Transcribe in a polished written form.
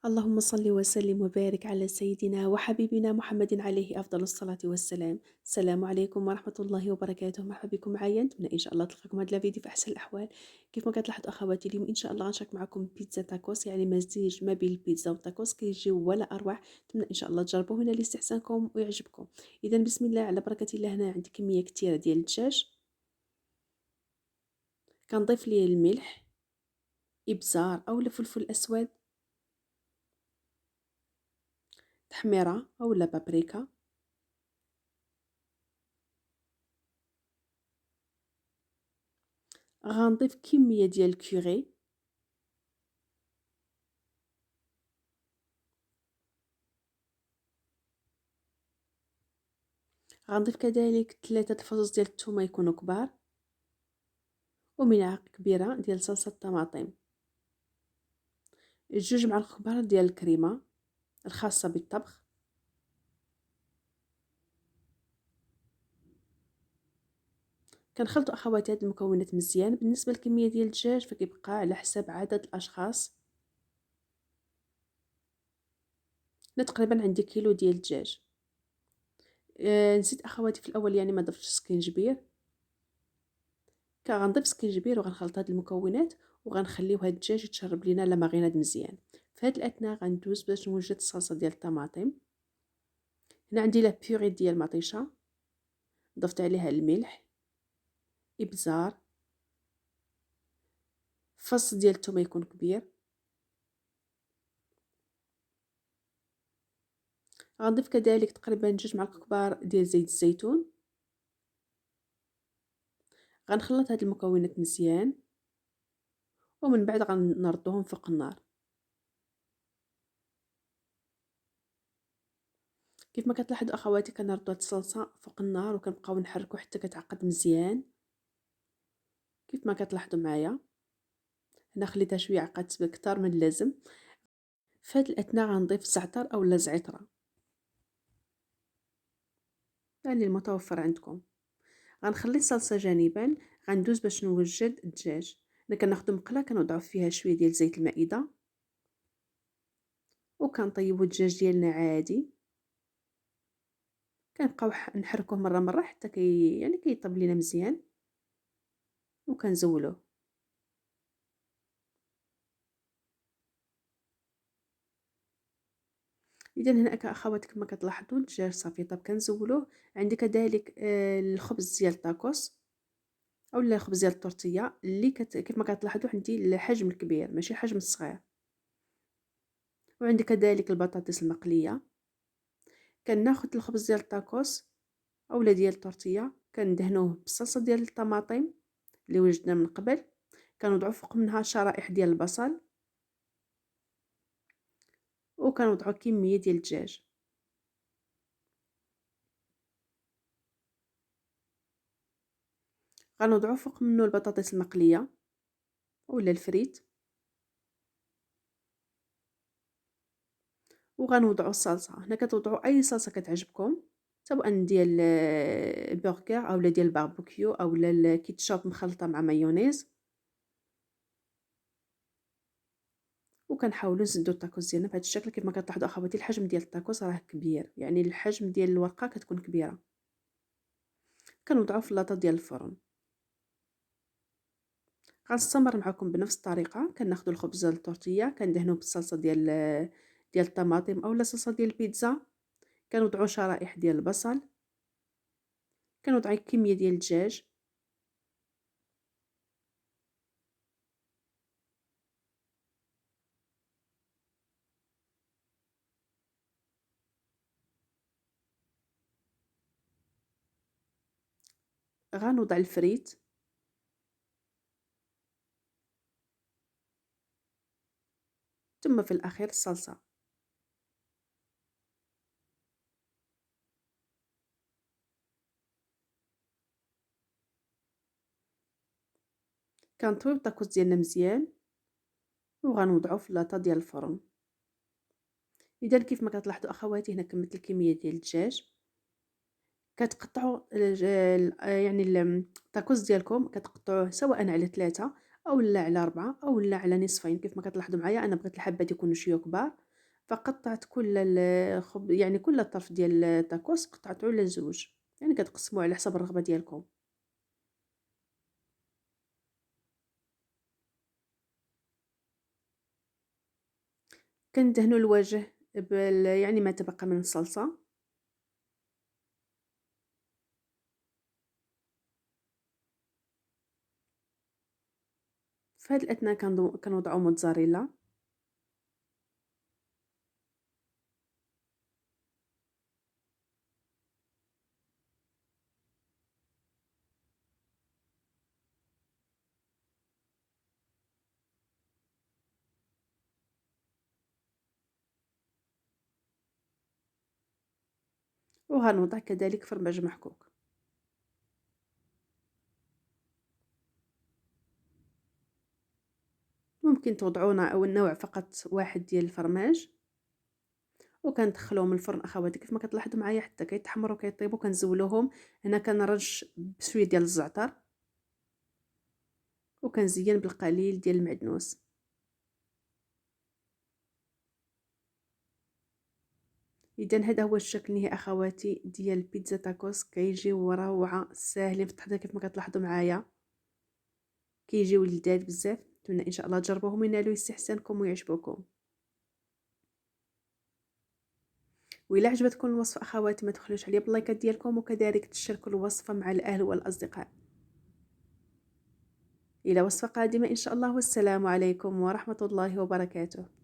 اللهم صل وسلم وبارك على سيدنا وحبيبنا محمد عليه أفضل الصلاة والسلام. السلام عليكم ورحمة الله وبركاته. مرحبا بكم معايا، نتمنى إن شاء الله تلقاكم هذا الفيديو في أحسن الأحوال. كيف ما كتلاحظوا أخواتي، اليوم إن شاء الله غنشارك معكم بيتزا تاكوس، يعني مزيج ما بين البيتزا والتاكوس، كيجيو ولا أروع. نتمنى إن شاء الله تجربوه هنا لاستحسانكم ويعجبكم. إذا بسم الله على بركة الله. هنا عندي كمية كثيرة ديال الدجاج، كنضيف ليه الملح، إبزار أو الفلفل الأسود، تحميرة أو بابريكا، غنضيف كمية ديال الكوري، غنضيف كذلك 3 الفصوص ديال الثومه يكونوا كبار، وملعقه كبيره ديال صلصه الطماطم، 2 معالق كبار ديال الكريمه الخاصه بالطبخ، كنخلطوا اخواتي هاد المكونات مزيان. بالنسبه للكميه ديال الدجاج فكيبقى على حساب عدد الاشخاص. انا تقريبا عندي كيلو ديال الدجاج. نسيت اخواتي في الاول، يعني ما ضفتش سكينجبير. غنضيف سكينجبير وغنخلط هاد المكونات وغنخليو هاد الدجاج يتشرب لينا لا ماريناد مزيان. في هاد الاثناء غندوز باش نوجد الصلصه ديال الطماطم. هنا عندي لا بيوري ديال المطيشه، ضفت عليها الملح، ابزار، فص ديال الثومه يكون كبير. غنضيف كذلك تقريبا 2 معالق كبار ديال زيت الزيتون. غنخلط هاد المكونات مزيان ومن بعد غنردوهم فوق النار. كيف ما كتلاحظوا اخواتي كنردو هاد الصلصه فوق النار وكنبقاو نحركو حتى كتعقد مزيان. كيف ما كتلاحظوا معايا هنا خليتها شويه عقدت بكثر من اللازم. في هاد الاثناء غنضيف الزعتر اولا الزعتره، يعني المتوفر عندكم. غنخلي الصلصه جانبا. غندوز باش نوجد الدجاج. انا كناخذ مقله كنوضعوا فيها شويه ديال زيت المائده وكنطيبوا الدجاج ديالنا عادي. كنبقاو نحركوه مره مره حتى يعني كيطيب لينا مزيان وكنزولوه. اذا هنا اخوات كما كتلاحظوا الدجاج صافي طاب كنزولوه. عندي كذلك الخبز ديال الطاكوس اولا الخبز ديال الطورتيه اللي كيف ما كتلاحظوا عندي الحجم الكبير ماشي الحجم الصغير. وعندي كذلك البطاطس المقليه. كناخذ الخبز ديال الطاكوس اولا ديال الطورتيه كندهنوه بالصلصه ديال الطماطم اللي وجدنا من قبل. كنوضعوا فوق منها شرائح ديال البصل وكنوضعوا كميه ديال الدجاج. غنوضعوا فوق منه البطاطس المقليه اولا الفريت وغنوضعوا الصلصه. هنا كتوضعوا اي صلصه كتعجبكم، سواء ديال البرغر اولا ديال الباربيكيو اولا الكيتشوب مخلطه مع مايونيز. وكنحاولوا نزيدوا الطاكوس ديالنا بهذا الشكل. كيف ما كتلاحظوا اخواتي الحجم ديال الطاكوس راه كبير، يعني الحجم ديال الورقه كتكون كبيره. كنوضعوا في اللاطه ديال الفرن. غنستمر معكم بنفس الطريقه. كناخذوا الخبز ديال الطورتيه كندهنوه بالصلصه ديال الطماطم اولا صلصه ديال البيتزا. كنوضعوا شرائح ديال البصل. كنوضعوا كميه ديال الدجاج. غنوضع الفريت. ثم في الاخير الصلصه. كنطويو الطاكوس ديالنا مزيان وغنوضعوه في اللاطه ديال الفرن. اذا كيف ما كتلاحظوا اخواتي هنا كملت الكميه ديال الدجاج. كتقطعوا يعني الطاكوس ديالكم كتقطعوه سواء على 3 اولا على 4 اولا على نصفين. كيف ما كتلاحظوا معايا انا بغيت الحبات يكونوا شويه كبار فقطعت كل يعني كل طرف ديال التاكوس قطعته على زوج، يعني كتقسموه على حسب الرغبة ديالكم. كندهنوا الوجه يعني ما تبقى من الصلصة. في هاد الأثناء كنوضعوا موتزاريلا. وغنوضع كذلك فرماج محكوك. ممكن توضعوا أو نوع فقط واحد ديال الفرماج، وكندخلوهم الفرن أخواتي كيف ما كتلاحظوا معايا حتى كيتحمروا كيطيبوا كنزولوهم. هنا كنرش بشوية ديال الزعتر، وكنزين بالقليل ديال المعدنوس. إذا هذا هو الشكل النهائي أخواتي ديال بيتزا تاكوس، كيجيو روعة ساهلين في التحضير كيف ما كتلاحظوا معايا، كيجيو لذاذ بزاف. نتمنى إن شاء الله تجربوهم وينالوا استحسانكم ويعجبوكم. وإلا عجبتكم الوصفة أخواتي ما تبخلوش عليا باللايكات ديالكم، وكذلك تشاركوا الوصفة مع الأهل والأصدقاء. إلى وصفة قادمة إن شاء الله، والسلام عليكم ورحمة الله وبركاته.